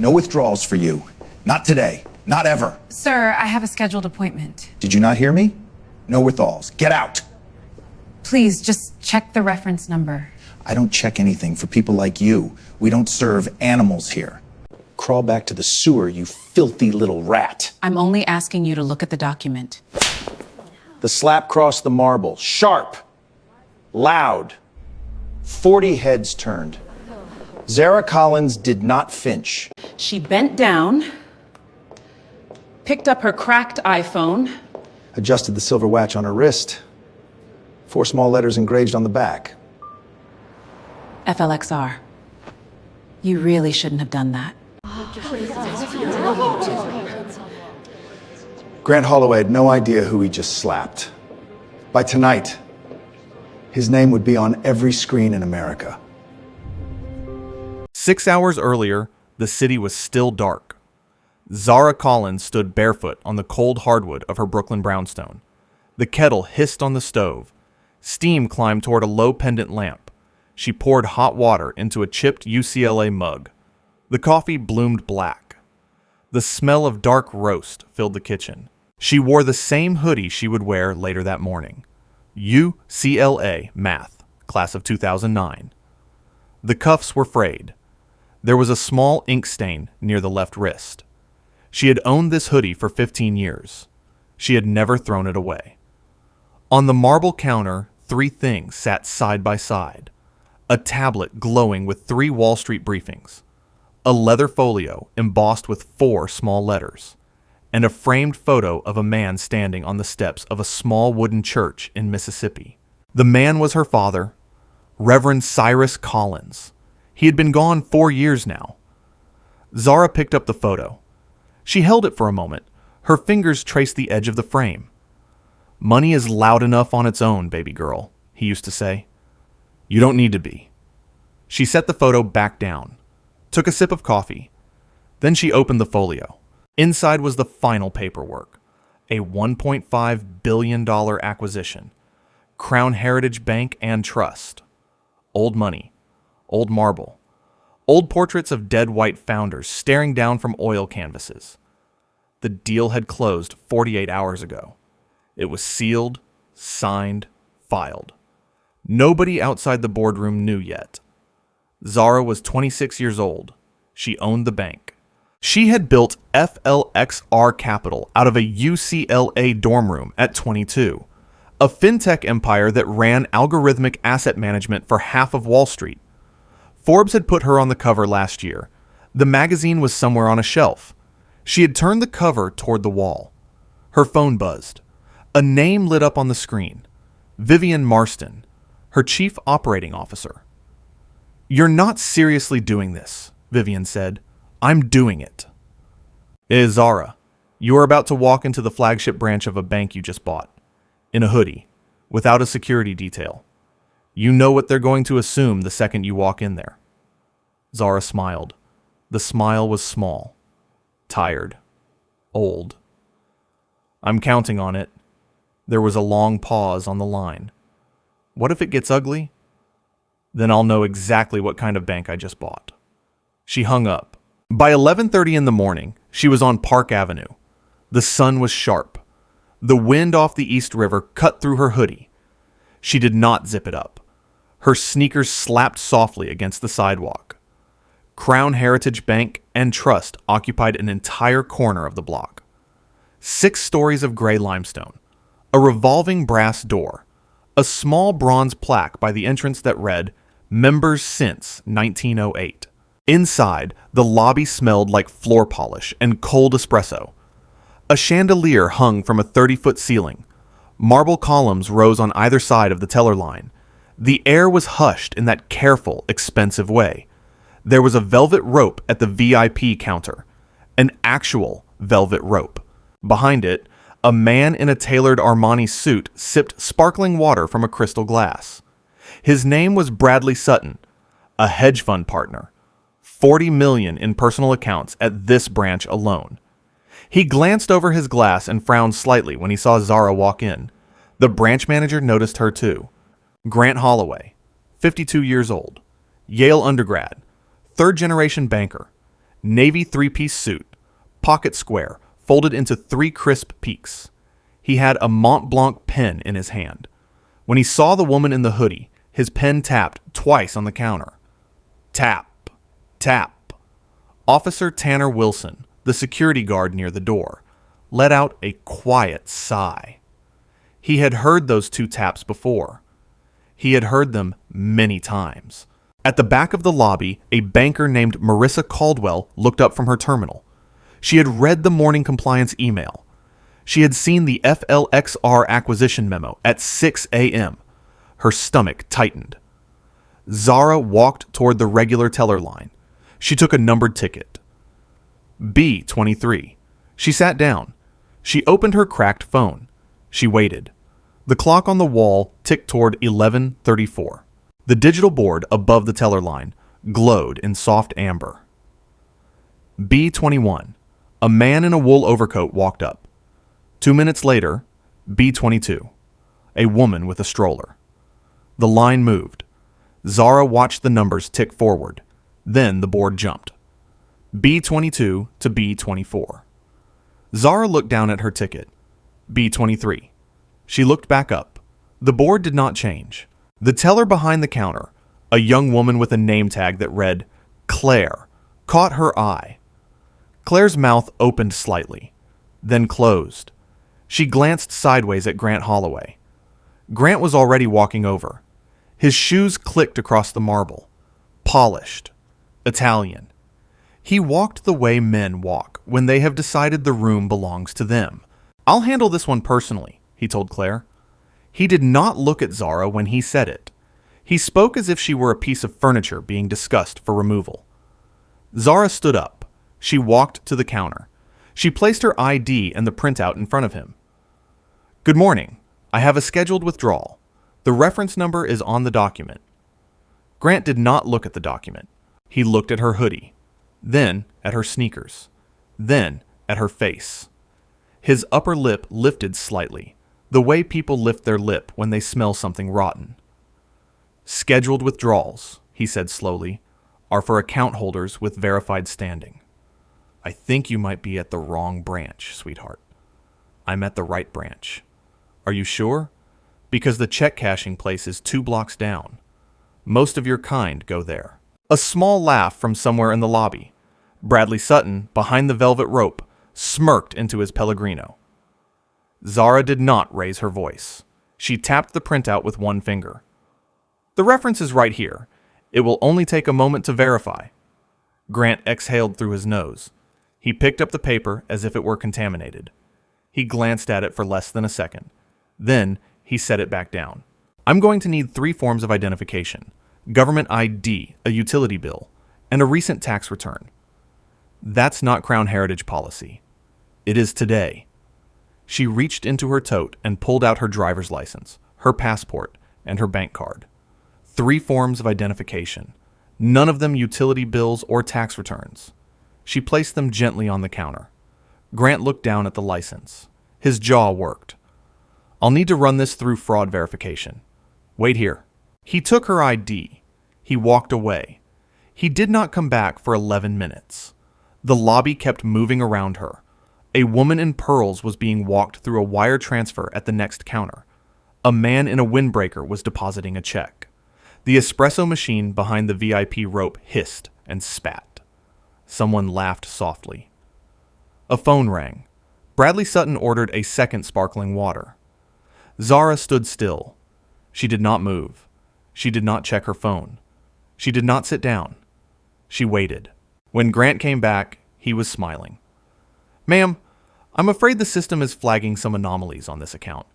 No withdrawals for you. Not today. Not ever. Sir, I have a scheduled appointment. Did you not hear me? No withdrawals. Get out. Please, just check the reference number. I don't check anything for people like you. We don't serve animals here. Crawl back to the sewer, you filthy little rat. I'm only asking you to look at the document. The slap crossed the marble. Sharp. Loud. 40 heads turned. Zara Collins did not flinch. She bent down, picked up her cracked iPhone, Adjusted the silver watch on her wrist. 4 small letters engraved on the back. FLXR. You really shouldn't have done that. Grant Holloway had no idea who he just slapped. By tonight, his name would be on every screen in America. 6 hours earlier, the city was still dark. Zara Collins stood barefoot on the cold hardwood of her Brooklyn brownstone. The kettle hissed on the stove. Steam climbed toward a low pendant lamp. She poured hot water into a chipped UCLA mug. The coffee bloomed black. The smell of dark roast filled the kitchen. She wore the same hoodie she would wear later that morning. UCLA Math, class of 2009. The cuffs were frayed. There was a small ink stain near the left wrist. She had owned this hoodie for 15 years. She had never thrown it away. On the marble counter, 3 things sat side by side. A tablet glowing with 3 Wall Street briefings. A leather folio embossed with 4 small letters. And a framed photo of a man standing on the steps of a small wooden church in Mississippi. The man was her father, Reverend Cyrus Collins. He had been gone 4 years now. Zara picked up the photo. She held it for a moment. Her fingers traced the edge of the frame. "Money is loud enough on its own, baby girl," he used to say. "You don't need to be." She set the photo back down, took a sip of coffee. Then she opened the folio. Inside was the final paperwork. A $1.5 billion acquisition. Crown Heritage Bank and Trust. Old money. Old marble. Old portraits of dead white founders staring down from oil canvases. The deal had closed 48 hours ago. It was sealed, signed, filed. Nobody outside the boardroom knew yet. Zara was 26 years old. She owned the bank. She had built FLXR Capital out of a UCLA dorm room at 22, a fintech empire that ran algorithmic asset management for half of Wall Street. Forbes had put her on the cover last year. The magazine was somewhere on a shelf. She had turned the cover toward the wall. Her phone buzzed. A name lit up on the screen. Vivian Marston, her chief operating officer. "You're not seriously doing this," Vivian said. "I'm doing it." Zara, you are about to walk into the flagship branch of a bank you just bought. In a hoodie, without a security detail. You know what they're going to assume the second you walk in there. Zara smiled. The smile was small, tired, old. "I'm counting on it." There was a long pause on the line. "What if it gets ugly?" "Then I'll know exactly what kind of bank I just bought." She hung up. By 11:30 in the morning, she was on Park Avenue. The sun was sharp. The wind off the East River cut through her hoodie. She did not zip it up. Her sneakers slapped softly against the sidewalk. Crown Heritage Bank and Trust occupied an entire corner of the block. 6 stories of gray limestone. A revolving brass door. A small bronze plaque by the entrance that read, "Members since 1908. Inside, the lobby smelled like floor polish and cold espresso. A chandelier hung from a 30-foot ceiling. Marble columns rose on either side of the teller line. The air was hushed in that careful, expensive way. There was a velvet rope at the VIP counter. An actual velvet rope. Behind it, a man in a tailored Armani suit sipped sparkling water from a crystal glass. His name was Bradley Sutton, a hedge fund partner. $40 million in personal accounts at this branch alone. He glanced over his glass and frowned slightly when he saw Zara walk in. The branch manager noticed her too. Grant Holloway, 52 years old, Yale undergrad, third-generation banker, Navy three-piece suit, pocket square, folded into 3 crisp peaks. He had a Mont Blanc pen in his hand. When he saw the woman in the hoodie, his pen tapped twice on the counter. Tap, tap. Officer Tanner Wilson, the security guard near the door, let out a quiet sigh. He had heard those 2 taps before. He had heard them many times. At the back of the lobby, a banker named Marissa Caldwell looked up from her terminal. She had read the morning compliance email. She had seen the FLXR acquisition memo at 6 a.m. Her stomach tightened. Zara walked toward the regular teller line. She took a numbered ticket. B23. She sat down. She opened her cracked phone. She waited. The clock on the wall ticked toward 11:34. The digital board above the teller line glowed in soft amber. B21. A man in a wool overcoat walked up. 2 minutes later, B22. A woman with a stroller. The line moved. Zara watched the numbers tick forward. Then the board jumped. B22 to B24. Zara looked down at her ticket. B23. She looked back up. The board did not change. The teller behind the counter, a young woman with a name tag that read Claire, caught her eye. Claire's mouth opened slightly, then closed. She glanced sideways at Grant Holloway. Grant was already walking over. His shoes clicked across the marble. Polished. Italian. He walked the way men walk when they have decided the room belongs to them. "I'll handle this one personally," he told Claire. He did not look at Zara when he said it. He spoke as if she were a piece of furniture being discussed for removal. Zara stood up. She walked to the counter. She placed her ID and the printout in front of him. "Good morning. I have a scheduled withdrawal. The reference number is on the document." Grant did not look at the document. He looked at her hoodie, then at her sneakers, then at her face. His upper lip lifted slightly, the way people lift their lip when they smell something rotten. "Scheduled withdrawals," he said slowly, "are for account holders with verified standing. I think you might be at the wrong branch, sweetheart. I'm at the right branch. Are you sure? Because the check cashing place is 2 blocks down. Most of your kind go there." A small laugh from somewhere in the lobby. Bradley Sutton, behind the velvet rope, smirked into his Pellegrino. Zara did not raise her voice. She tapped the printout with one finger. "The reference is right here. It will only take a moment to verify." Grant exhaled through his nose. He picked up the paper as if it were contaminated. He glanced at it for less than a second. Then he set it back down. "I'm going to need 3 forms of identification: government ID, a utility bill, and a recent tax return." "That's not Crown Heritage policy. It is today." She reached into her tote and pulled out her driver's license, her passport, and her bank card. 3 forms of identification, none of them utility bills or tax returns. She placed them gently on the counter. Grant looked down at the license. His jaw worked. "I'll need to run this through fraud verification. Wait here." He took her ID. He walked away. He did not come back for 11 minutes. The lobby kept moving around her. A woman in pearls was being walked through a wire transfer at the next counter. A man in a windbreaker was depositing a check. The espresso machine behind the VIP rope hissed and spat. Someone laughed softly. A phone rang. Bradley Sutton ordered a second sparkling water. Zara stood still. She did not move. She did not check her phone. She did not sit down. She waited. When Grant came back, he was smiling. "Ma'am, I'm afraid the system is flagging some anomalies on this account.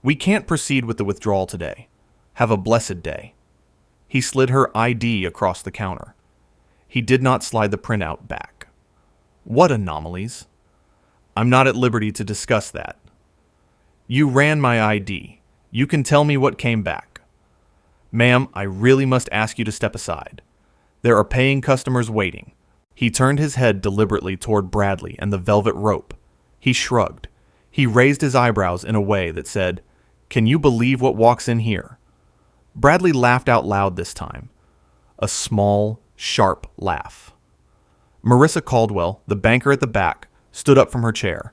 We can't proceed with the withdrawal today. Have a blessed day." He slid her ID across the counter. He did not slide the printout back. "What anomalies?" "I'm not at liberty to discuss that." "You ran my ID. You can tell me what came back." "Ma'am, I really must ask you to step aside. There are paying customers waiting." He turned his head deliberately toward Bradley and the velvet rope. He shrugged. He raised his eyebrows in a way that said, "Can you believe what walks in here?" Bradley laughed out loud this time. A small, sharp laugh. Marissa Caldwell, the banker at the back, stood up from her chair.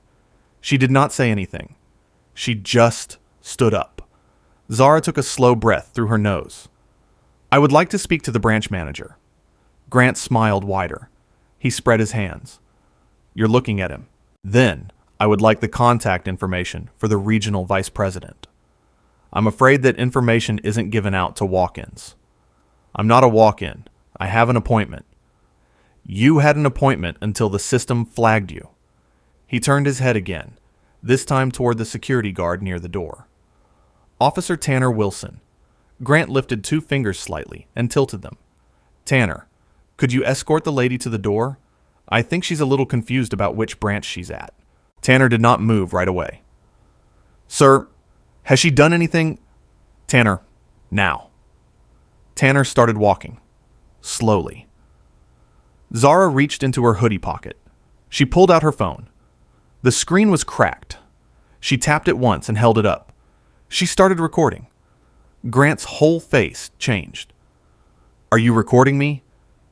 She did not say anything. She just stood up. Zara took a slow breath through her nose. "I would like to speak to the branch manager." Grant smiled wider. He spread his hands. "You're looking at him. Then, I would like the contact information for the regional vice president. I'm afraid that information isn't given out to walk-ins. I'm not a walk-in. I have an appointment. You had an appointment until the system flagged you." He turned his head again, this time toward the security guard near the door. "Officer Tanner Wilson." Grant lifted 2 fingers slightly and tilted them. "Tanner, could you escort the lady to the door? I think she's a little confused about which branch she's at." Tanner did not move right away. "Sir, has she done anything?" "Tanner, now." Tanner started walking, slowly. Zara reached into her hoodie pocket. She pulled out her phone. The screen was cracked. She tapped it once and held it up. She started recording. Grant's whole face changed. "Are you recording me?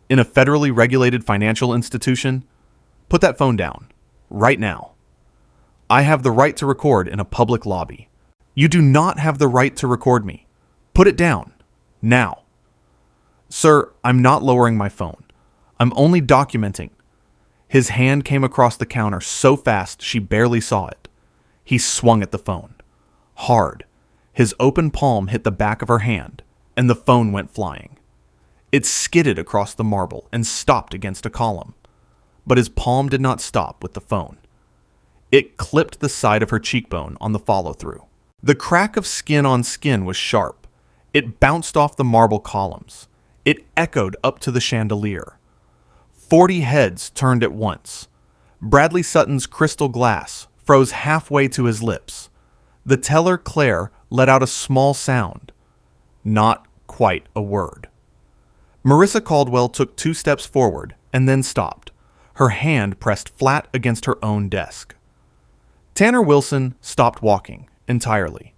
In a federally regulated financial institution? Put that phone down. Right now. I have the right to record in a public lobby. You do not have the right to record me. Put it down. Now." "Sir, I'm not lowering my phone. I'm only documenting." His hand came across the counter so fast she barely saw it. He swung at the phone. Hard. His open palm hit the back of her hand, and the phone went flying. It skidded across the marble and stopped against a column. But his palm did not stop with the phone. It clipped the side of her cheekbone on the follow-through. The crack of skin on skin was sharp. It bounced off the marble columns. It echoed up to the chandelier. 40 heads turned at once. Bradley Sutton's crystal glass froze halfway to his lips. The teller, Claire, let out a small sound. Not quite a word. Marissa Caldwell took 2 steps forward and then stopped, her hand pressed flat against her own desk. Tanner Wilson stopped walking entirely.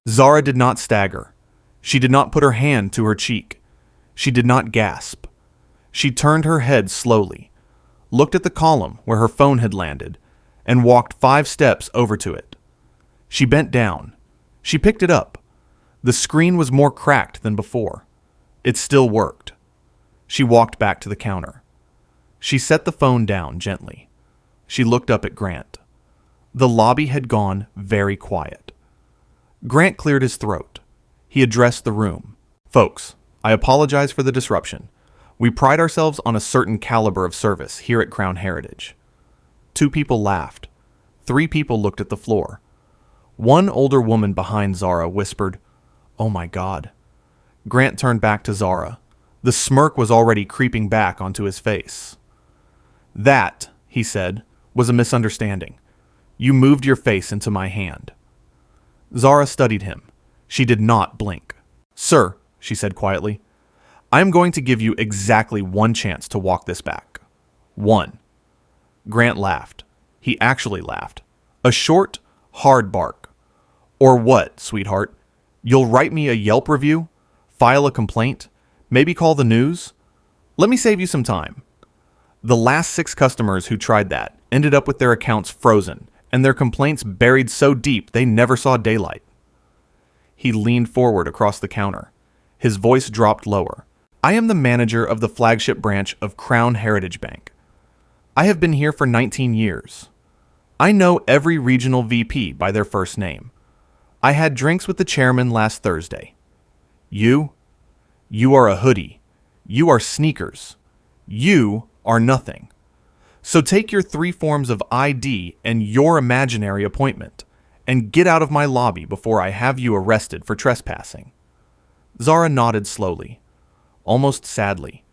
Zara did not stagger. She did not put her hand to her cheek. She did not gasp. She turned her head slowly, looked at the column where her phone had landed, and walked 5 steps over to it. She bent down. She picked it up. The screen was more cracked than before. It still worked. She walked back to the counter. She set the phone down gently. She looked up at Grant. The lobby had gone very quiet. Grant cleared his throat. He addressed the room. "Folks, I apologize for the disruption. We pride ourselves on a certain caliber of service here at Crown Heritage." 2 people laughed. 3 people looked at the floor. One older woman behind Zara whispered, "Oh my God." Grant turned back to Zara. The smirk was already creeping back onto his face. "That," he said, "was a misunderstanding. You moved your face into my hand." Zara studied him. She did not blink. "Sir," she said quietly, "I am going to give you exactly 1 chance to walk this back. 1. Grant laughed. He actually laughed. A short, hard bark. "Or what, sweetheart? You'll write me a Yelp review? File a complaint? Maybe call the news? Let me save you some time." The last 6 customers who tried that ended up with their accounts frozen and their complaints buried so deep they never saw daylight. He leaned forward across the counter. His voice dropped lower. "I am the manager of the flagship branch of Crown Heritage Bank. I have been here for 19 years. I know every regional VP by their first name. I had drinks with the chairman last Thursday. You are a hoodie. You are sneakers. You are nothing. So take your 3 forms of ID and your imaginary appointment, and get out of my lobby before I have you arrested for trespassing." Zara nodded slowly, almost sadly,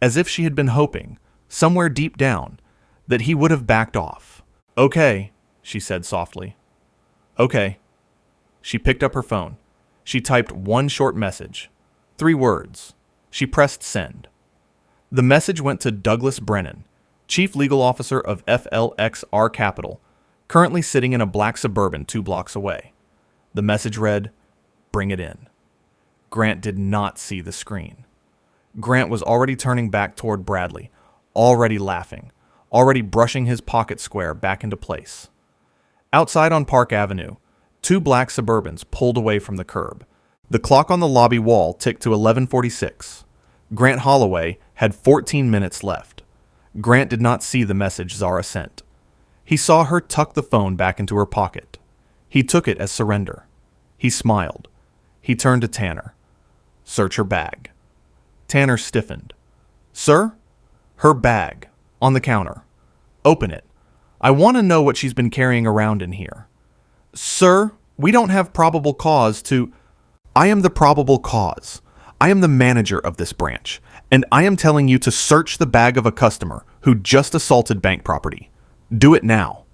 as if she had been hoping, somewhere deep down, that he would have backed off. "Okay," she said softly. "Okay." She picked up her phone. She typed 1 short message. 3 words. She pressed send. The message went to Douglas Brennan, Chief Legal Officer of FLXR Capital, currently sitting in a black Suburban 2 blocks away. The message read, "Bring it in." Grant did not see the screen. Grant was already turning back toward Bradley, already laughing, already brushing his pocket square back into place. Outside on Park Avenue, 2 black Suburbans pulled away from the curb. The clock on the lobby wall ticked to 11:46. Grant Holloway had 14 minutes left. Grant did not see the message Zara sent. He saw her tuck the phone back into her pocket. He took it as surrender. He smiled. He turned to Tanner. "Search her bag." Tanner stiffened. "Sir?" "Her bag. On the counter. Open it. I want to know what she's been carrying around in here." "Sir, we don't have probable cause to—" "I am the probable cause. I am the manager of this branch, and I am telling you to search the bag of a customer who just assaulted bank property. Do it now."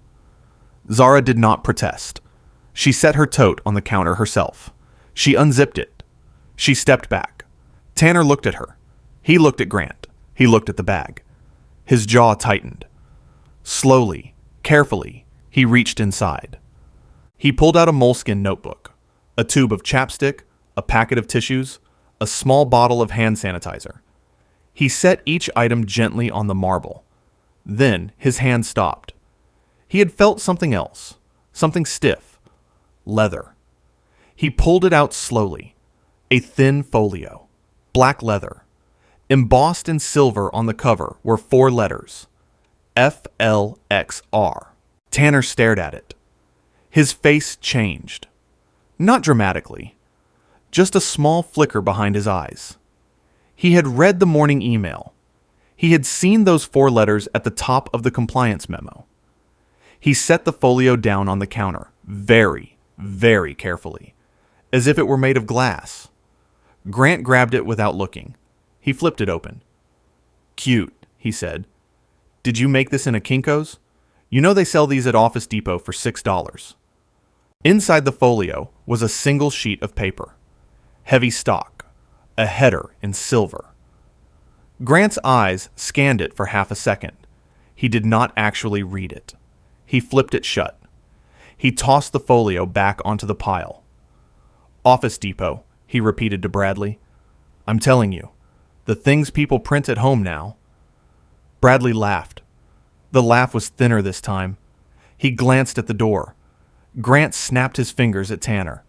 Zara did not protest. She set her tote on the counter herself. She unzipped it. She stepped back. Tanner looked at her. He looked at Grant. He looked at the bag. His jaw tightened. Slowly, carefully, he reached inside. He pulled out a moleskin notebook, a tube of chapstick, a packet of tissues, a small bottle of hand sanitizer. He set each item gently on the marble. Then his hand stopped. He had felt something else, something stiff, leather. He pulled it out slowly, a thin folio, black leather. Embossed in silver on the cover were 4 letters, FLXR. Tanner stared at it. His face changed. Not dramatically, just a small flicker behind his eyes. He had read the morning email. He had seen those 4 letters at the top of the compliance memo. He set the folio down on the counter, very, very carefully, as if it were made of glass. Grant grabbed it without looking. He flipped it open. "Cute," he said. "Did you make this in a Kinko's? You know they sell these at Office Depot for $6. Inside the folio was a single sheet of paper. Heavy stock. A header in silver. Grant's eyes scanned it for half a second. He did not actually read it. He flipped it shut. He tossed the folio back onto the pile. "Office Depot," he repeated to Bradley. "I'm telling you, the things people print at home now." Bradley laughed. The laugh was thinner this time. He glanced at the door. Grant snapped his fingers at Tanner.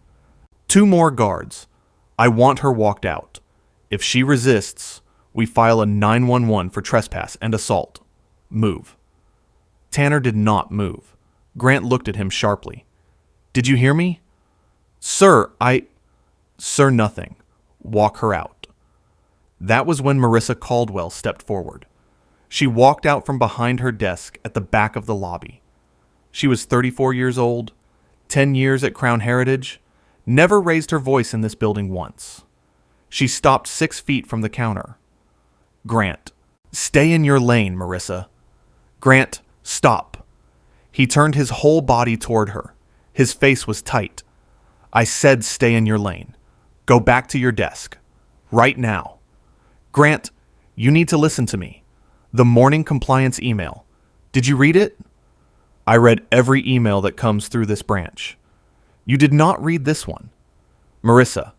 "2 more guards. I want her walked out. If she resists, we file a 911 for trespass and assault. Move." Tanner did not move. Grant looked at him sharply. "Did you hear me?" "Sir, Sir, nothing. Walk her out." That was when Marissa Caldwell stepped forward. She walked out from behind her desk at the back of the lobby. She was 34 years old, 10 years at Crown Heritage, never raised her voice in this building once. She stopped 6 feet from the counter. "Grant, stay in your lane, Marissa." "Grant, stop." He turned his whole body toward her. His face was tight. "I said stay in your lane. Go back to your desk. Right now." "Grant, you need to listen to me. The morning compliance email. Did you read it?" "I read every email that comes through this branch." "You did not read this one." "Marissa,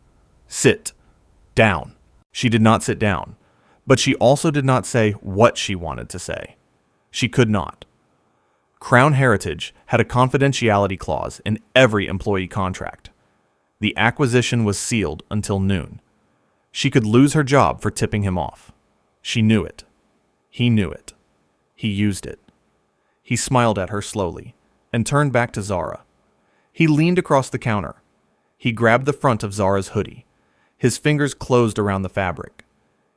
sit down." She did not sit down, but she also did not say what she wanted to say. She could not. Crown Heritage had a confidentiality clause in every employee contract. The acquisition was sealed until noon. She could lose her job for tipping him off. She knew it. He knew it. He used it. He smiled at her slowly and turned back to Zara. He leaned across the counter. He grabbed the front of Zara's hoodie. His fingers closed around the fabric.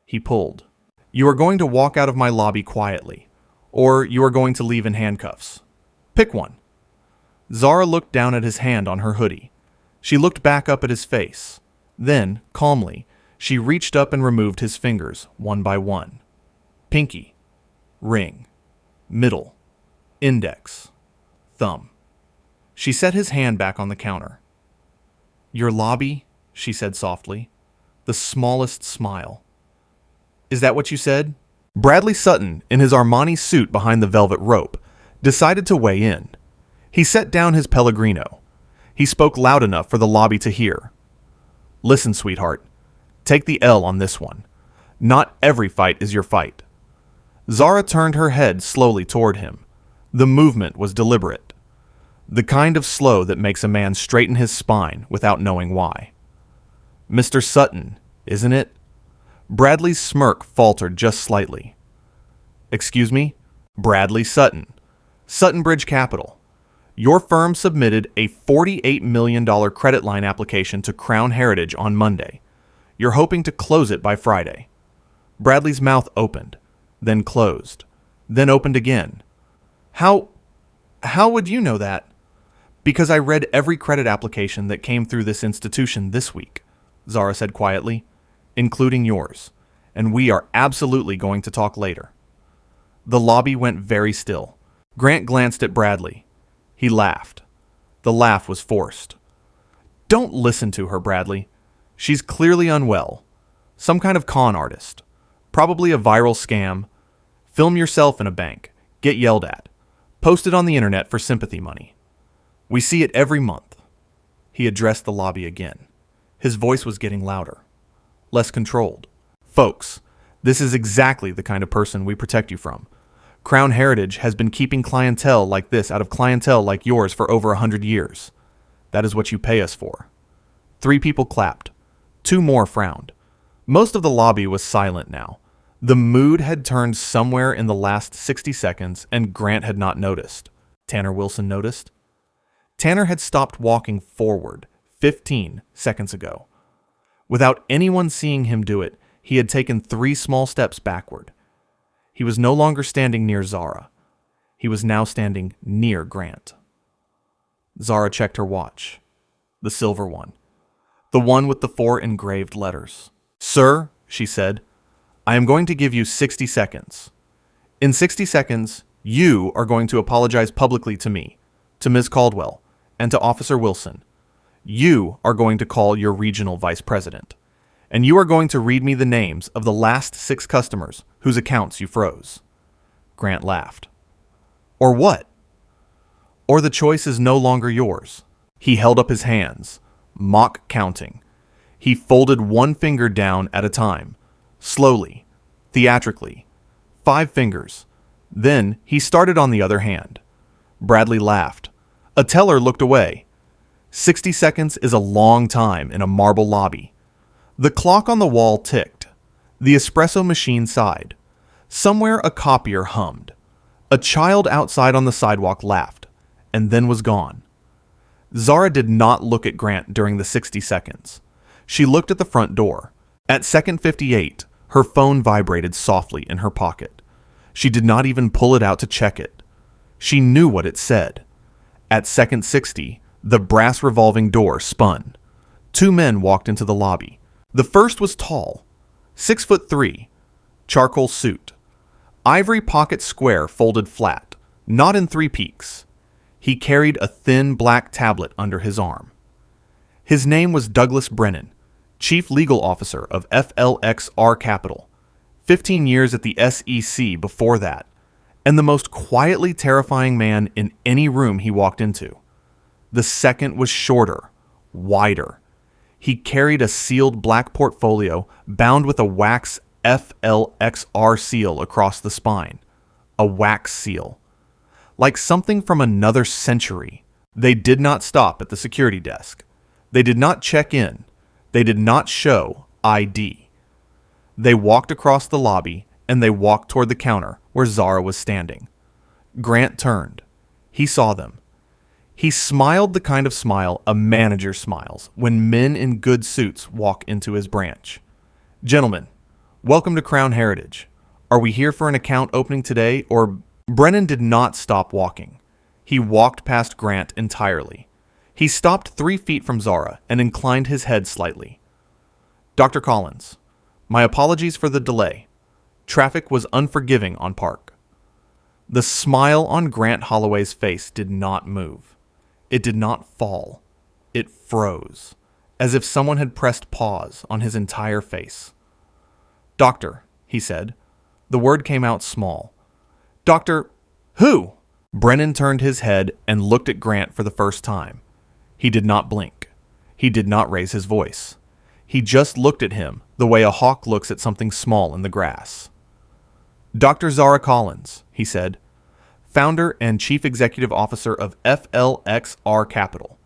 He pulled. "You are going to walk out of my lobby quietly, or you are going to leave in handcuffs. Pick one." Zara looked down at his hand on her hoodie. She looked back up at his face. Then, calmly, she reached up and removed his fingers one by one. Pinky, ring, middle, index, thumb. She set his hand back on the counter. "Your lobby?" she said softly. The smallest smile. "Is that what you said?" Bradley Sutton, in his Armani suit behind the velvet rope, decided to weigh in. He set down his Pellegrino. He spoke loud enough for the lobby to hear. "Listen, sweetheart. Take the L on this one. Not every fight is your fight. Zara turned her head slowly toward him. The movement was deliberate. The kind of slow that makes a man straighten his spine without knowing why. "Mr. Sutton, isn't it?" Bradley's smirk faltered just slightly. "Excuse me? Bradley Sutton. Sutton Bridge Capital. Your firm submitted a $48 million credit line application to Crown Heritage on Monday. You're hoping to close it by Friday." Bradley's mouth opened, then closed, then opened again. How would you know that?" "Because I read every credit application that came through this institution this week," Zara said quietly, "including yours, and we are absolutely going to talk later." The lobby went very still. Grant glanced at Bradley. He laughed. The laugh was forced. "Don't listen to her, Bradley. She's clearly unwell. Some kind of con artist. Probably a viral scam. Film yourself in a bank. Get yelled at. Post it on the internet for sympathy money. We see it every month." He addressed the lobby again. His voice was getting louder, less controlled. "Folks, this is exactly the kind of person we protect you from. Crown Heritage has been keeping clientele like this out of clientele like yours for over 100 years. That is what you pay us for." 3 people clapped. 2 more frowned. Most of the lobby was silent now. The mood had turned somewhere in the last 60 seconds, and Grant had not noticed. Tanner Wilson noticed. Tanner had stopped walking forward 15 seconds ago. Without anyone seeing him do it, he had taken 3 small steps backward. He was no longer standing near Zara. He was now standing near Grant. Zara checked her watch. The silver one. The one with the 4 engraved letters. "Sir," she said, "I am going to give you 60 seconds. In 60 seconds, you are going to apologize publicly to me, to Ms. Caldwell, and to Officer Wilson. You are going to call your regional vice president. And you are going to read me the names of the last 6 customers whose accounts you froze." Grant laughed. "Or what?" "Or the choice is no longer yours." He held up his hands, mock counting. He folded one finger down at a time, slowly, theatrically. 5 fingers. Then he started on the other hand. Bradley laughed. A teller looked away. 60 seconds is a long time in a marble lobby. The clock on the wall ticked. The espresso machine sighed. Somewhere a copier hummed. A child outside on the sidewalk laughed, and then was gone. Zara did not look at Grant during the 60 seconds. She looked at the front door. At second 58, her phone vibrated softly in her pocket. She did not even pull it out to check it. She knew what it said. At second 60, the brass revolving door spun. 2 men walked into the lobby. The first was tall, 6'3", charcoal suit, ivory pocket square folded flat, not in 3 peaks. He carried a thin black tablet under his arm. His name was Douglas Brennan, Chief Legal Officer of FLXR Capital, 15 years at the SEC before that, and the most quietly terrifying man in any room he walked into. The second was shorter, wider. He carried a sealed black portfolio bound with a wax FLXR seal across the spine. A wax seal. Like something from another century. They did not stop at the security desk. They did not check in. They did not show ID. They walked across the lobby, and they walked toward the counter where Zara was standing. Grant turned. He saw them. He smiled the kind of smile a manager smiles when men in good suits walk into his branch. "Gentlemen, welcome to Crown Heritage. Are we here for an account opening today, or..." Brennan did not stop walking. He walked past Grant entirely. He stopped 3 feet from Zara and inclined his head slightly. "Dr. Collins, my apologies for the delay. Traffic was unforgiving on Park." The smile on Grant Holloway's face did not move. It did not fall. It froze, as if someone had pressed pause on his entire face. "Doctor," he said. The word came out small. "Doctor, who?" Brennan turned his head and looked at Grant for the first time. He did not blink. He did not raise his voice. He just looked at him the way a hawk looks at something small in the grass. Dr. Zara Collins, he said, founder and chief executive officer of FLXR Capital.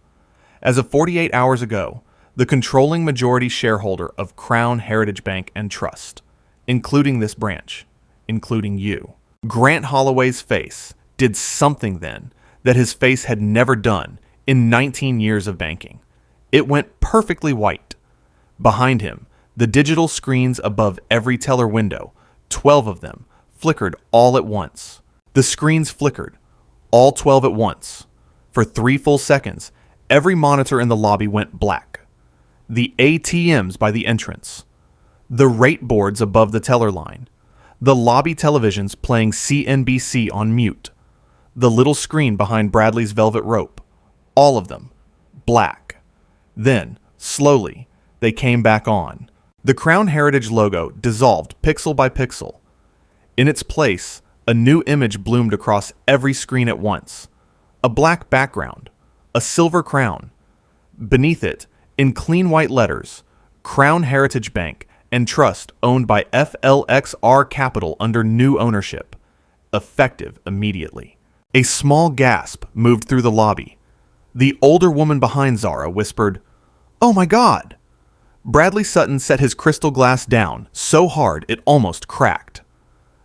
As of 48 hours ago, the controlling majority shareholder of Crown Heritage Bank and Trust, including this branch, including you. Grant Holloway's face did something then that his face had never done in 19 years of banking. It went perfectly white. Behind him, the digital screens above every teller window, 12 of them, flickered all at once. The screens flickered, all 12 at once. For 3 full seconds, every monitor in the lobby went black. The ATMs by the entrance, the rate boards above the teller line, the lobby televisions playing CNBC on mute, the little screen behind Bradley's velvet rope, all of them, black. Then, slowly, they came back on. The Crown Heritage logo dissolved pixel by pixel. In its place, a new image bloomed across every screen at once. A black background, a silver crown. Beneath it, in clean white letters, Crown Heritage Bank and Trust owned by FLXR Capital under new ownership. Effective immediately. A small gasp moved through the lobby. The older woman behind Zara whispered, "Oh my God!" Bradley Sutton set his crystal glass down so hard it almost cracked.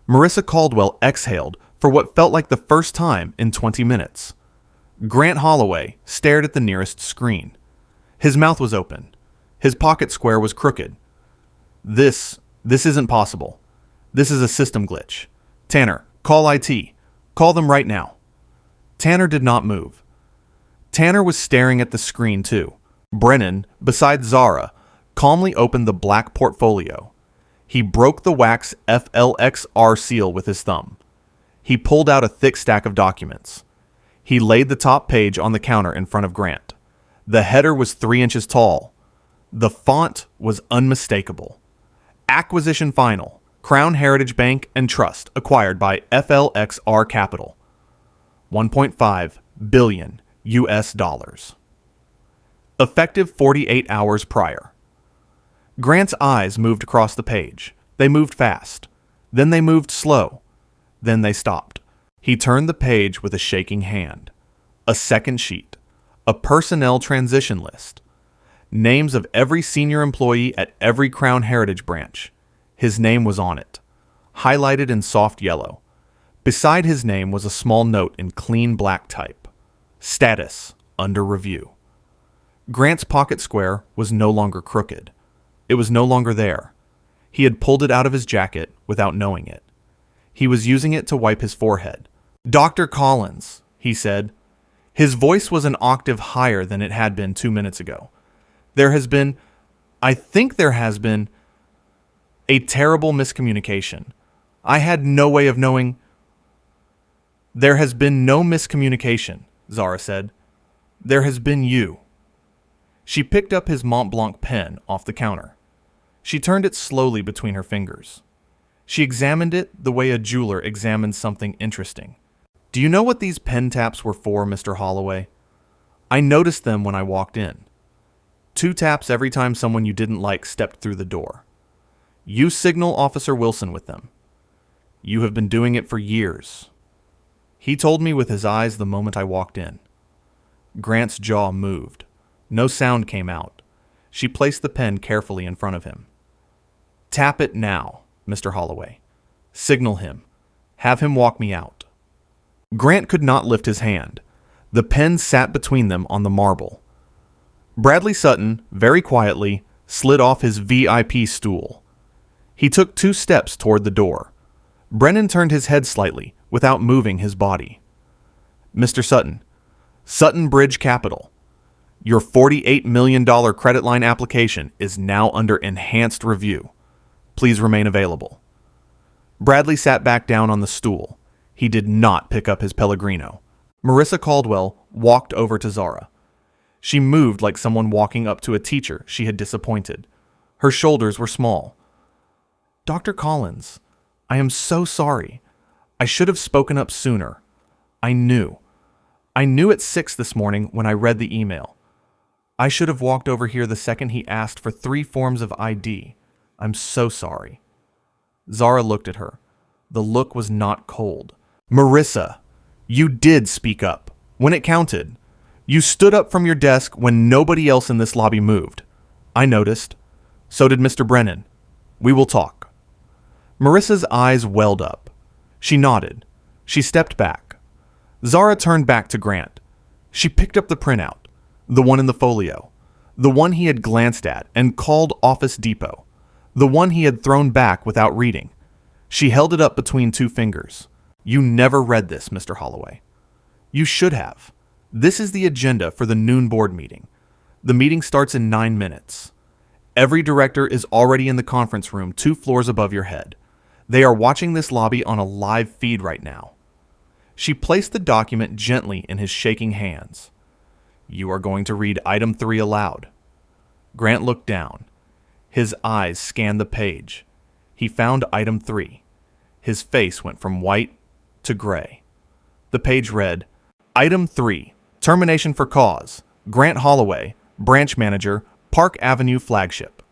Marissa Caldwell exhaled for what felt like the first time in 20 minutes. Grant Holloway stared at the nearest screen. His mouth was open. His pocket square was crooked. This isn't possible. This is a system glitch. Tanner, call IT. Call them right now. Tanner did not move. Tanner was staring at the screen too. Brennan, beside Zara, calmly opened the black portfolio. He broke the wax FLXR seal with his thumb. He pulled out a thick stack of documents. He laid the top page on the counter in front of Grant. The header was 3 inches tall. The font was unmistakable. Acquisition final. Crown Heritage Bank and Trust acquired by FLXR Capital. 1.5 billion US dollars. Effective 48 hours prior. Grant's eyes moved across the page. They moved fast. Then they moved slow. Then they stopped. He turned the page with a shaking hand. A second sheet. A personnel transition list. Names of every senior employee at every Crown Heritage branch. His name was on it, highlighted in soft yellow. Beside his name was a small note in clean black type. Status, under review. Grant's pocket square was no longer crooked. It was no longer there. He had pulled it out of his jacket without knowing it. He was using it to wipe his forehead. "Dr. Collins," he said. His voice was an octave higher than it had been 2 minutes ago. I think there has been, a terrible miscommunication. I had no way of knowing. There has been no miscommunication, Zara said. There has been you. She picked up his Mont Blanc pen off the counter. She turned it slowly between her fingers. She examined it the way a jeweler examines something interesting. "Do you know what these pen taps were for, Mr. Holloway? I noticed them when I walked in. 2 taps every time someone you didn't like stepped through the door. You signal Officer Wilson with them. You have been doing it for years." He told me with his eyes the moment I walked in. Grant's jaw moved. No sound came out. She placed the pen carefully in front of him. "Tap it now, Mr. Holloway. Signal him. Have him walk me out." Grant could not lift his hand. The pen sat between them on the marble. Bradley Sutton, very quietly, slid off his VIP stool. He took 2 steps toward the door. Brennan turned his head slightly, without moving his body. "Mr. Sutton, Sutton Bridge Capital. Your $48 million credit line application is now under enhanced review. Please remain available." Bradley sat back down on the stool. He did not pick up his Pellegrino. Marissa Caldwell walked over to Zara. She moved like someone walking up to a teacher she had disappointed. Her shoulders were small. "Dr. Collins, I am so sorry. I should have spoken up sooner. I knew. I knew at 6 this morning when I read the email. I should have walked over here the second he asked for 3 forms of ID. I'm so sorry." Zara looked at her. The look was not cold. Marissa, you did speak up. When it counted. You stood up from your desk when nobody else in this lobby moved. I noticed. So did Mr. Brennan. We will talk. Marissa's eyes welled up. She nodded. She stepped back. Zara turned back to Grant. She picked up the printout, the one in the folio, the one he had glanced at and called Office Depot, the one he had thrown back without reading. She held it up between two fingers. You never read this, Mr. Holloway. You should have. This is the agenda for the noon board meeting. The meeting starts in 9 minutes. Every director is already in the conference room 2 floors above your head. They are watching this lobby on a live feed right now. She placed the document gently in his shaking hands. You are going to read item 3 aloud. Grant looked down. His eyes scanned the page. He found item 3. His face went from white to gray. The page read, Item 3, termination for cause, Grant Holloway, branch manager, Park Avenue flagship.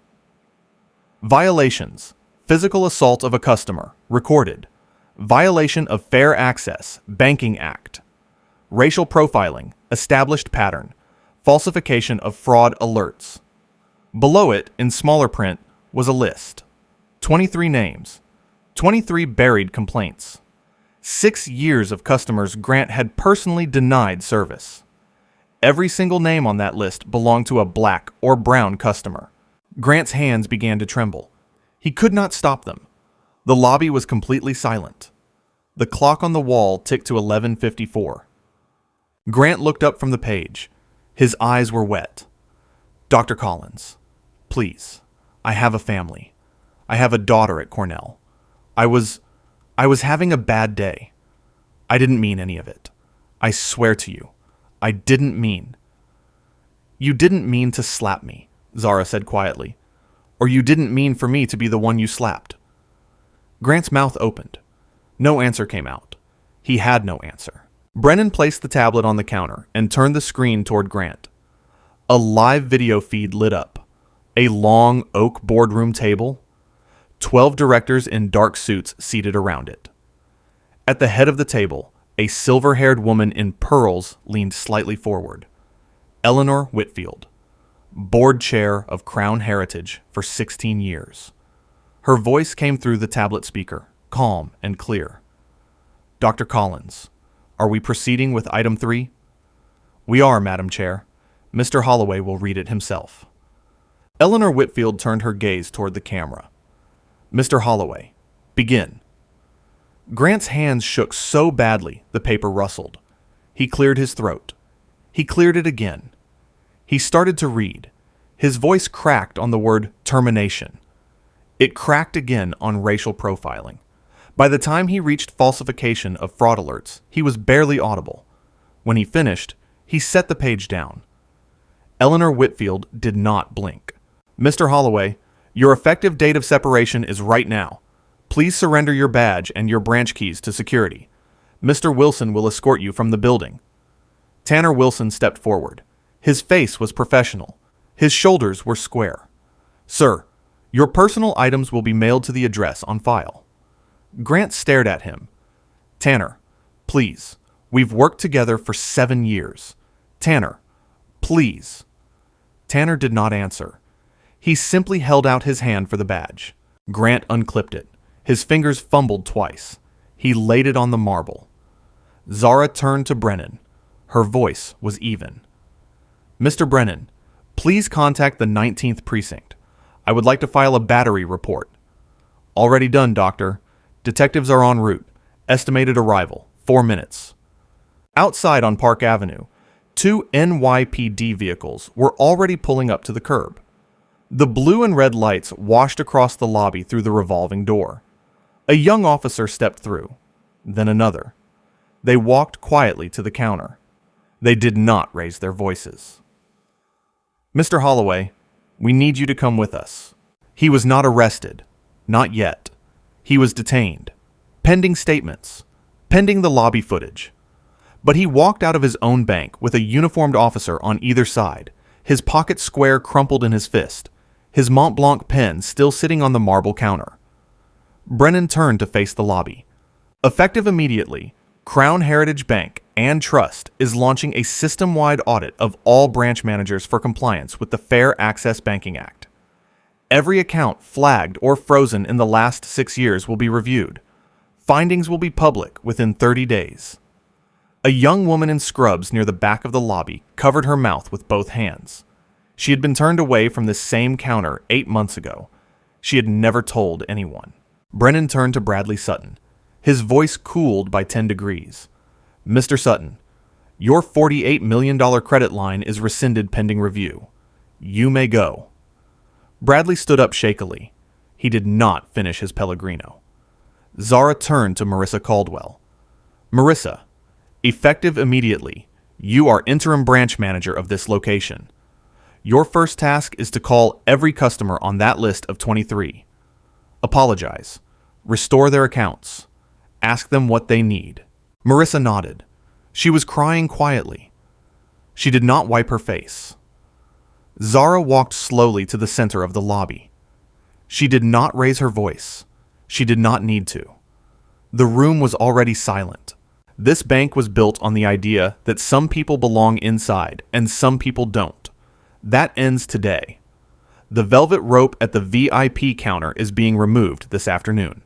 Violations, physical assault of a customer, recorded. Violation of Fair Access, Banking Act. Racial profiling, established pattern. Falsification of fraud alerts. Below it, in smaller print, was a list. 23 names. 23 buried complaints. 6 years of customers Grant had personally denied service. Every single name on that list belonged to a black or brown customer. Grant's hands began to tremble. He could not stop them. The lobby was completely silent. The clock on the wall ticked to 11:54. Grant looked up from the page. His eyes were wet. Dr. Collins, please, I have a family. I have a daughter at Cornell. I was having a bad day. I didn't mean any of it. I swear to you, I didn't mean. You didn't mean to slap me, Zara said quietly. Or you didn't mean for me to be the one you slapped. Grant's mouth opened. No answer came out. He had no answer. Brennan placed the tablet on the counter and turned the screen toward Grant. A live video feed lit up. A long oak boardroom table. 12 directors in dark suits seated around it. At the head of the table, a silver-haired woman in pearls leaned slightly forward. Eleanor Whitfield, board chair of Crown Heritage for 16 years. Her voice came through the tablet speaker, calm and clear. Dr. Collins, are we proceeding with item 3? We are, Madam Chair. Mr. Holloway will read it himself. Eleanor Whitfield turned her gaze toward the camera. Mr. Holloway, begin. Grant's hands shook so badly the paper rustled. He cleared his throat. He cleared it again. He started to read. His voice cracked on the word termination. It cracked again on racial profiling. By the time he reached falsification of fraud alerts, he was barely audible. When he finished, he set the page down. Eleanor Whitfield did not blink. Mr. Holloway, your effective date of separation is right now. Please surrender your badge and your branch keys to security. Mr. Wilson will escort you from the building. Tanner Wilson stepped forward. His face was professional. His shoulders were square. Sir, your personal items will be mailed to the address on file. Grant stared at him. Tanner, please. We've worked together for 7 years. Tanner, please. Tanner did not answer. He simply held out his hand for the badge. Grant unclipped it. His fingers fumbled twice. He laid it on the marble. Zara turned to Brennan. Her voice was even. Mr. Brennan, please contact the 19th Precinct. I would like to file a battery report. Already done, Doctor. Detectives are en route. Estimated arrival, 4 minutes. Outside on Park Avenue, 2 NYPD vehicles were already pulling up to the curb. The blue and red lights washed across the lobby through the revolving door. A young officer stepped through, then another. They walked quietly to the counter. They did not raise their voices. Mr. Holloway, we need you to come with us. He was not arrested. Not yet. He was detained. Pending statements. Pending the lobby footage. But he walked out of his own bank with a uniformed officer on either side, his pocket square crumpled in his fist, his Mont Blanc pen still sitting on the marble counter. Brennan turned to face the lobby. Effective immediately, Crown Heritage Bank and Trust is launching a system-wide audit of all branch managers for compliance with the Fair Access Banking Act. Every account flagged or frozen in the last 6 years will be reviewed. Findings will be public within 30 days. A young woman in scrubs near the back of the lobby covered her mouth with both hands. She had been turned away from this same counter 8 months ago. She had never told anyone. Brennan turned to Bradley Sutton. His voice cooled by 10 degrees. Mr. Sutton, your $48 million credit line is rescinded pending review. You may go. Bradley stood up shakily. He did not finish his Pellegrino. Zara turned to Marissa Caldwell. Marissa, effective immediately, you are interim branch manager of this location. Your first task is to call every customer on that list of 23. Apologize. Restore their accounts. Ask them what they need. Marissa nodded. She was crying quietly. She did not wipe her face. Zara walked slowly to the center of the lobby. She did not raise her voice. She did not need to. The room was already silent. This bank was built on the idea that some people belong inside and some people don't. That ends today. The velvet rope at the VIP counter is being removed this afternoon.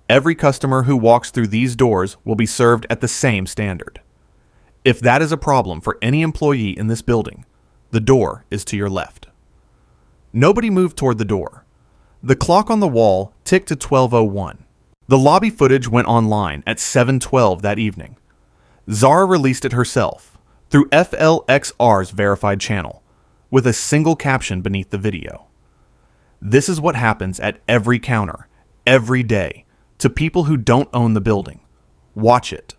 Every customer who walks through these doors will be served at the same standard. If that is a problem for any employee in this building, the door is to your left. Nobody moved toward the door. The clock on the wall ticked to 12:01. The lobby footage went online at 7:12 that evening. Zara released it herself through FLXR's verified channel with a single caption beneath the video. This is what happens at every counter, every day, to people who don't own the building. Watch it.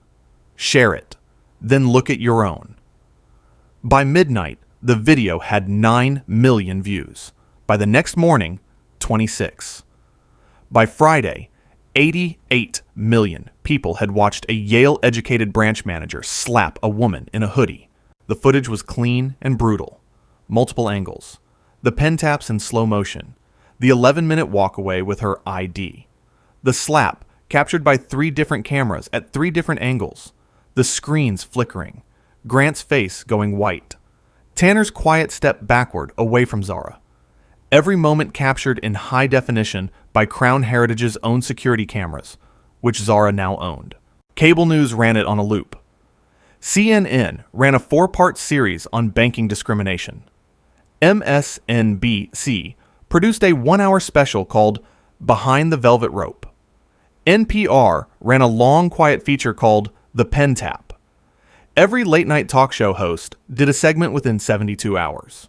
Share it. Then look at your own. By midnight, the video had 9 million views. By the next morning, 26. By Friday, 88 million people had watched a Yale-educated branch manager slap a woman in a hoodie. The footage was clean and brutal. Multiple angles. The pen taps in slow motion. The 11-minute walkaway with her ID. The slap, captured by 3 different cameras at 3 different angles. The screens flickering. Grant's face going white. Tanner's quiet step backward away from Zara. Every moment captured in high definition by Crown Heritage's own security cameras, which Zara now owned. Cable news ran it on a loop. CNN ran a 4-part series on banking discrimination. MSNBC produced a 1-hour special called Behind the Velvet Rope. NPR ran a long, quiet feature called The Pen Tap. Every late-night talk show host did a segment within 72 hours.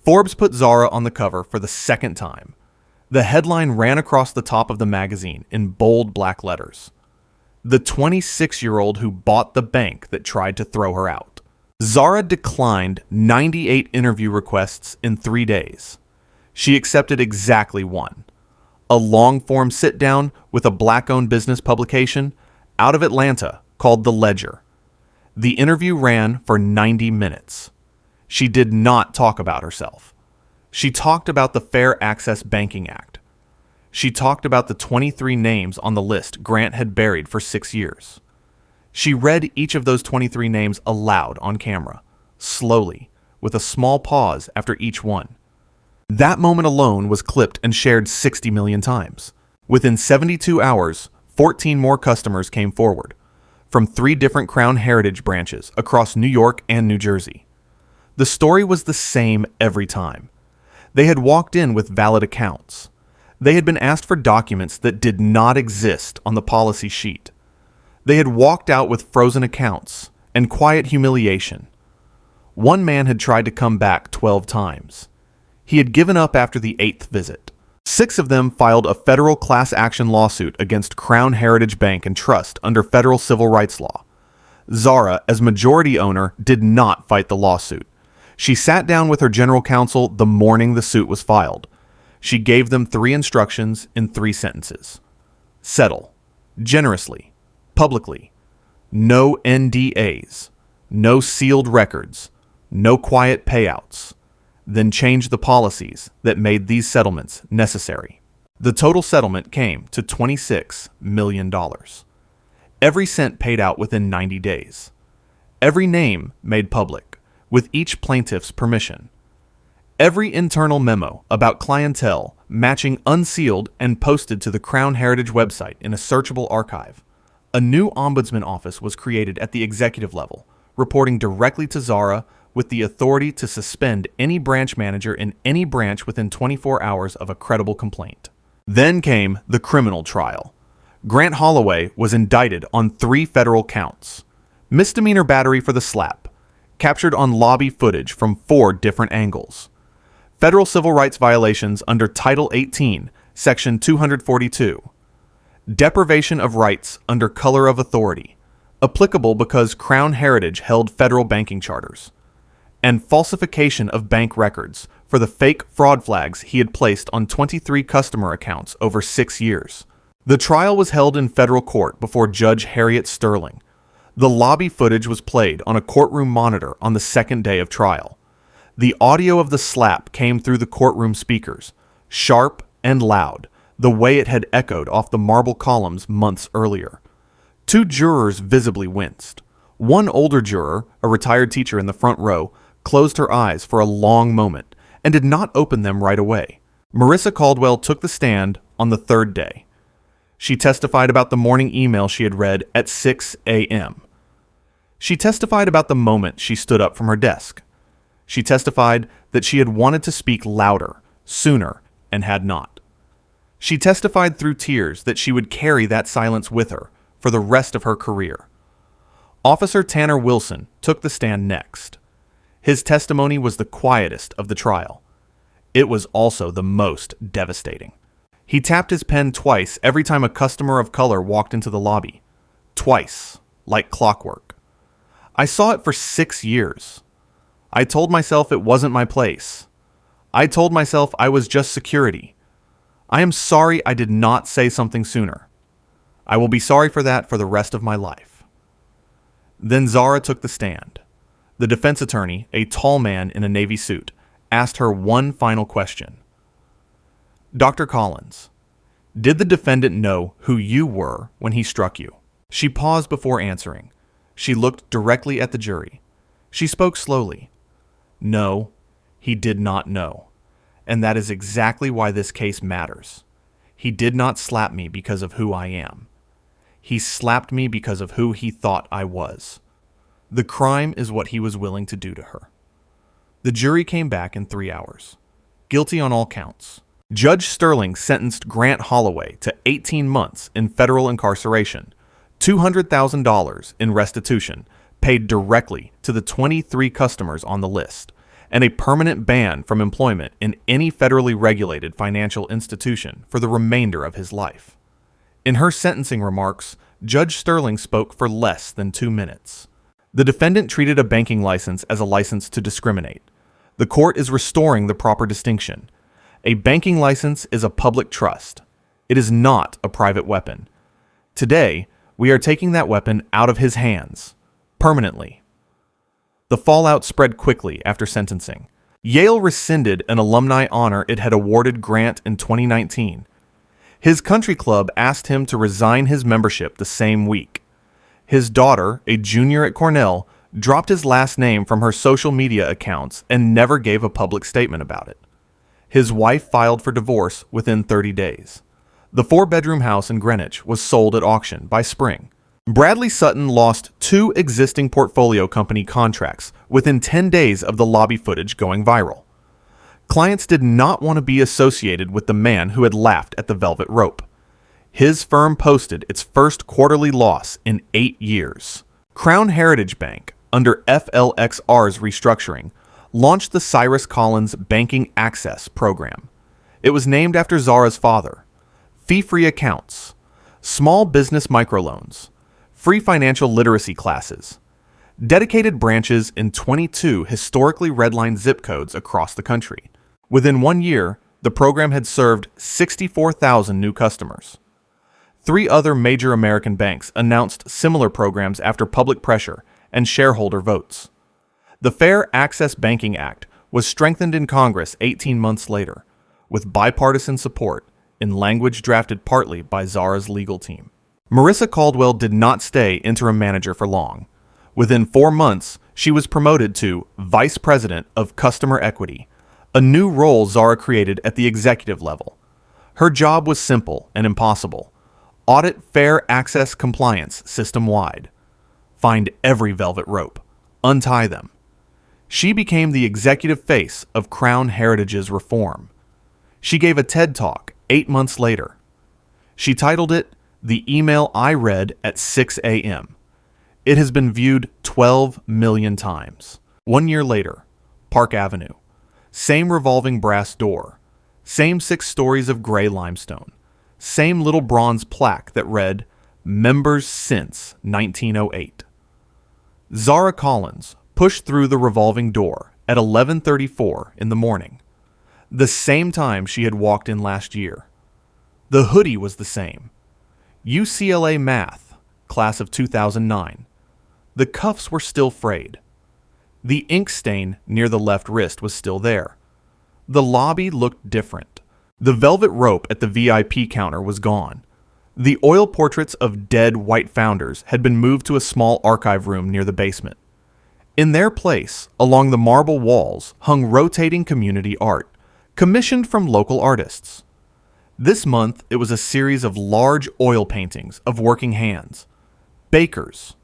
Forbes put Zara on the cover for the second time. The headline ran across the top of the magazine in bold black letters. The 26-year-old who bought the bank that tried to throw her out. Zara declined 98 interview requests in 3 days. She accepted exactly one. A long-form sit-down with a black-owned business publication out of Atlanta called The Ledger. The interview ran for 90 minutes. She did not talk about herself. She talked about the Fair Access Banking Act. She talked about the 23 names on the list Grant had buried for 6 years. She read each of those 23 names aloud on camera, slowly, with a small pause after each one. That moment alone was clipped and shared 60 million times. Within 72 hours, 14 more customers came forward, from 3 different Crown Heritage branches across New York and New Jersey. The story was the same every time. They had walked in with valid accounts. They had been asked for documents that did not exist on the policy sheet. They had walked out with frozen accounts and quiet humiliation. One man had tried to come back 12 times. He had given up after the 8th visit. 6 of them filed a federal class action lawsuit against Crown Heritage Bank and Trust under federal civil rights law. Zara, as majority owner, did not fight the lawsuit. She sat down with her general counsel the morning the suit was filed. She gave them 3 instructions in 3 sentences. Settle. Generously. Publicly. No NDAs. No sealed records. No quiet payouts. Then change the policies that made these settlements necessary. The total settlement came to $26 million. Every cent paid out within 90 days. Every name made public, with each plaintiff's permission. Every internal memo about clientele matching unsealed and posted to the Crown Heritage website in a searchable archive. A new ombudsman office was created at the executive level, reporting directly to Zara with the authority to suspend any branch manager in any branch within 24 hours of a credible complaint. Then came the criminal trial. Grant Holloway was indicted on 3 federal counts. Misdemeanor battery for the slap, captured on lobby footage from 4 different angles. Federal civil rights violations under Title 18, Section 242. Deprivation of rights under color of authority, applicable because Crown Heritage held federal banking charters. And falsification of bank records for the fake fraud flags he had placed on 23 customer accounts over 6 years. The trial was held in federal court before Judge Harriet Sterling. The lobby footage was played on a courtroom monitor on the second day of trial. The audio of the slap came through the courtroom speakers, sharp and loud, the way it had echoed off the marble columns months earlier. 2 jurors visibly winced. One older juror, a retired teacher in the front row, closed her eyes for a long moment and did not open them right away. Marissa Caldwell took the stand on the 3rd day. She testified about the morning email she had read at 6 a.m. She testified about the moment she stood up from her desk. She testified that she had wanted to speak louder, sooner, and had not. She testified through tears that she would carry that silence with her for the rest of her career. Officer Tanner Wilson took the stand next. His testimony was the quietest of the trial. It was also the most devastating. He tapped his pen twice every time a customer of color walked into the lobby. Twice, like clockwork. I saw it for 6 years. I told myself it wasn't my place. I told myself I was just security. I am sorry I did not say something sooner. I will be sorry for that for the rest of my life. Then Zara took the stand. The defense attorney, a tall man in a navy suit, asked her one final question. Dr. Collins, did the defendant know who you were when he struck you? She paused before answering. She looked directly at the jury. She spoke slowly. No, he did not know. And that is exactly why this case matters. He did not slap me because of who I am. He slapped me because of who he thought I was. The crime is what he was willing to do to her. The jury came back in 3 hours. Guilty on all counts. Judge Sterling sentenced Grant Holloway to 18 months in federal incarceration, $200,000 in restitution, paid directly to the 23 customers on the list, and a permanent ban from employment in any federally regulated financial institution for the remainder of his life. In her sentencing remarks, Judge Sterling spoke for less than 2 minutes. The defendant treated a banking license as a license to discriminate. The court is restoring the proper distinction. A banking license is a public trust. It is not a private weapon. Today, we are taking that weapon out of his hands. Permanently. The fallout spread quickly after sentencing. Yale rescinded an alumni honor it had awarded Grant in 2019. His country club asked him to resign his membership the same week. His daughter, a junior at Cornell, dropped his last name from her social media accounts and never gave a public statement about it. His wife filed for divorce within 30 days. The 4-bedroom house in Greenwich was sold at auction by spring. Bradley Sutton lost 2 existing portfolio company contracts within 10 days of the lobby footage going viral. Clients did not want to be associated with the man who had laughed at the velvet rope. His firm posted its first quarterly loss in 8 years. Crown Heritage Bank, under FLXR's restructuring, launched the Cyrus Collins Banking Access program. It was named after Zara's father. Fee-free accounts, small business microloans, free financial literacy classes, dedicated branches in 22 historically redlined zip codes across the country. Within 1 year, the program had served 64,000 new customers. 3 other major American banks announced similar programs after public pressure and shareholder votes. The Fair Access Banking Act was strengthened in Congress 18 months later, with bipartisan support in language drafted partly by Zara's legal team. Marissa Caldwell did not stay interim manager for long. Within 4 months, she was promoted to Vice President of Customer Equity, a new role Zara created at the executive level. Her job was simple and impossible. Audit fair access compliance system-wide. Find every velvet rope. Untie them. She became the executive face of Crown Heritage's reform. She gave a TED Talk 8 months later. She titled it, "The Email I Read at 6 a.m." It has been viewed 12 million times. 1 year later, Park Avenue. Same revolving brass door. Same 6 stories of gray limestone. Same little bronze plaque that read, "Members since 1908." Zara Collins pushed through the revolving door at 11:34 in the morning, the same time she had walked in last year. The hoodie was the same. UCLA Math, class of 2009. The cuffs were still frayed. The ink stain near the left wrist was still there. The lobby looked different. The velvet rope at the VIP counter was gone. The oil portraits of dead white founders had been moved to a small archive room near the basement. In their place, along the marble walls, hung rotating community art, commissioned from local artists. This month, it was a series of large oil paintings of working hands, bakers,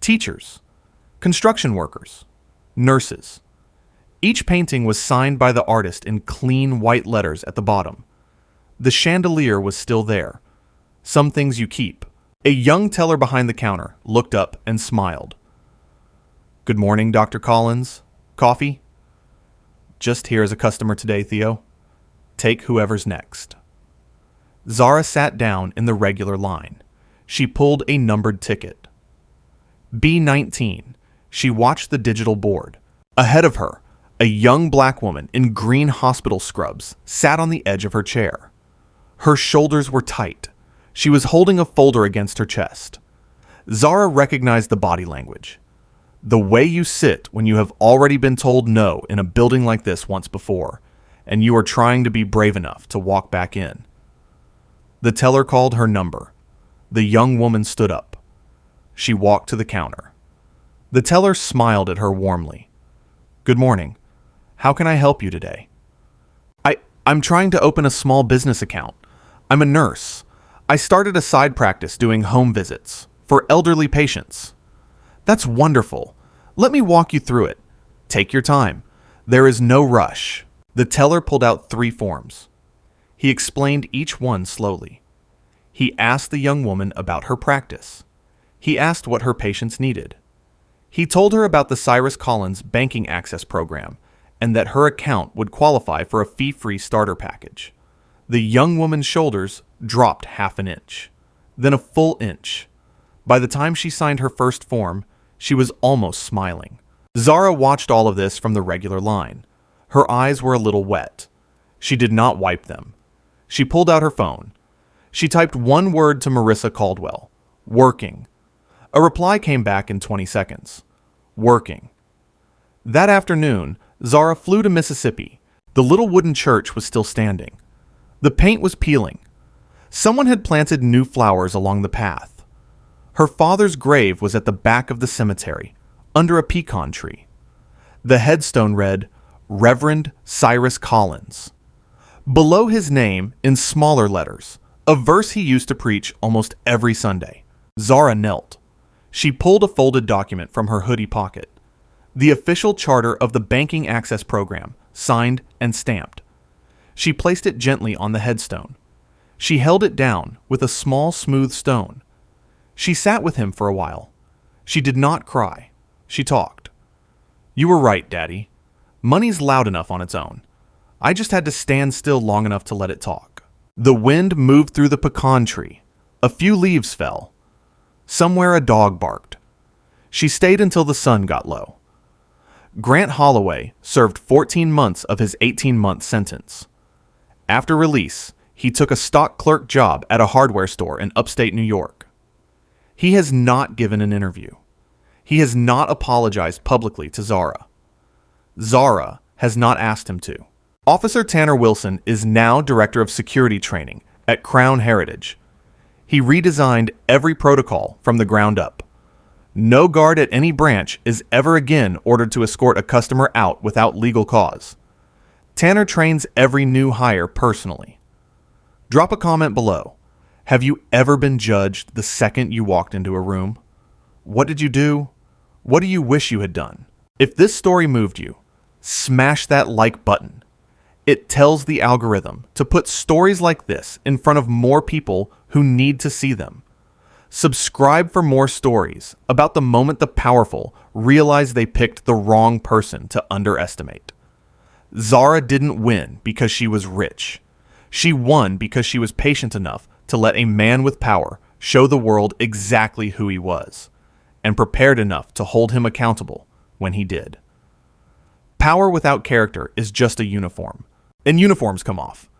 teachers, construction workers, nurses. Each painting was signed by the artist in clean white letters at the bottom. The chandelier was still there. Some things you keep. A young teller behind the counter looked up and smiled. "Good morning, Dr. Collins. Coffee?" "Just here as a customer today, Theo. Take whoever's next." Zara sat down in the regular line. She pulled a numbered ticket. B19. She watched the digital board. Ahead of her, a young black woman in green hospital scrubs sat on the edge of her chair. Her shoulders were tight. She was holding a folder against her chest. Zara recognized the body language. The way you sit when you have already been told no in a building like this once before, and you are trying to be brave enough to walk back in. The teller called her number. The young woman stood up. She walked to the counter. The teller smiled at her warmly. "Good morning. How can I help you today?" I'm trying to open a small business account. I'm a nurse. I started a side practice doing home visits for elderly patients." "That's wonderful. Let me walk you through it. Take your time. There is no rush." The teller pulled out 3 forms. He explained each one slowly. He asked the young woman about her practice. He asked what her patients needed. He told her about the Cyrus Collins banking access program and that her account would qualify for a fee-free starter package. The young woman's shoulders dropped half an inch, then a full inch. By the time she signed her first form, she was almost smiling. Zara watched all of this from the regular line. Her eyes were a little wet. She did not wipe them. She pulled out her phone. She typed one word to Marissa Caldwell. "Working." A reply came back in 20 seconds. "Working." That afternoon, Zara flew to Mississippi. The little wooden church was still standing. The paint was peeling. Someone had planted new flowers along the path. Her father's grave was at the back of the cemetery, under a pecan tree. The headstone read, "Reverend Cyrus Collins." Below his name, in smaller letters, a verse he used to preach almost every Sunday. Zara knelt. She pulled a folded document from her hoodie pocket. The official charter of the banking access program, signed and stamped. She placed it gently on the headstone. She held it down with a small, smooth stone. She sat with him for a while. She did not cry. She talked. "You were right, Daddy. Money's loud enough on its own. I just had to stand still long enough to let it talk." The wind moved through the pecan tree. A few leaves fell. Somewhere a dog barked. She stayed until the sun got low. Grant Holloway served 14 months of his 18-month sentence. After release, he took a stock clerk job at a hardware store in upstate New York. He has not given an interview. He has not apologized publicly to Zara. Zara has not asked him to. Officer Tanner Wilson is now Director of Security Training at Crown Heritage. He redesigned every protocol from the ground up. No guard at any branch is ever again ordered to escort a customer out without legal cause. Tanner trains every new hire personally. Drop a comment below. Have you ever been judged the second you walked into a room? What did you do? What do you wish you had done? If this story moved you, smash that like button. It tells the algorithm to put stories like this in front of more people who need to see them. Subscribe for more stories about the moment the powerful realize they picked the wrong person to underestimate. Zara didn't win because she was rich. She won because she was patient enough to let a man with power show the world exactly who he was, and prepared enough to hold him accountable when he did. Power without character is just a uniform, and uniforms come off.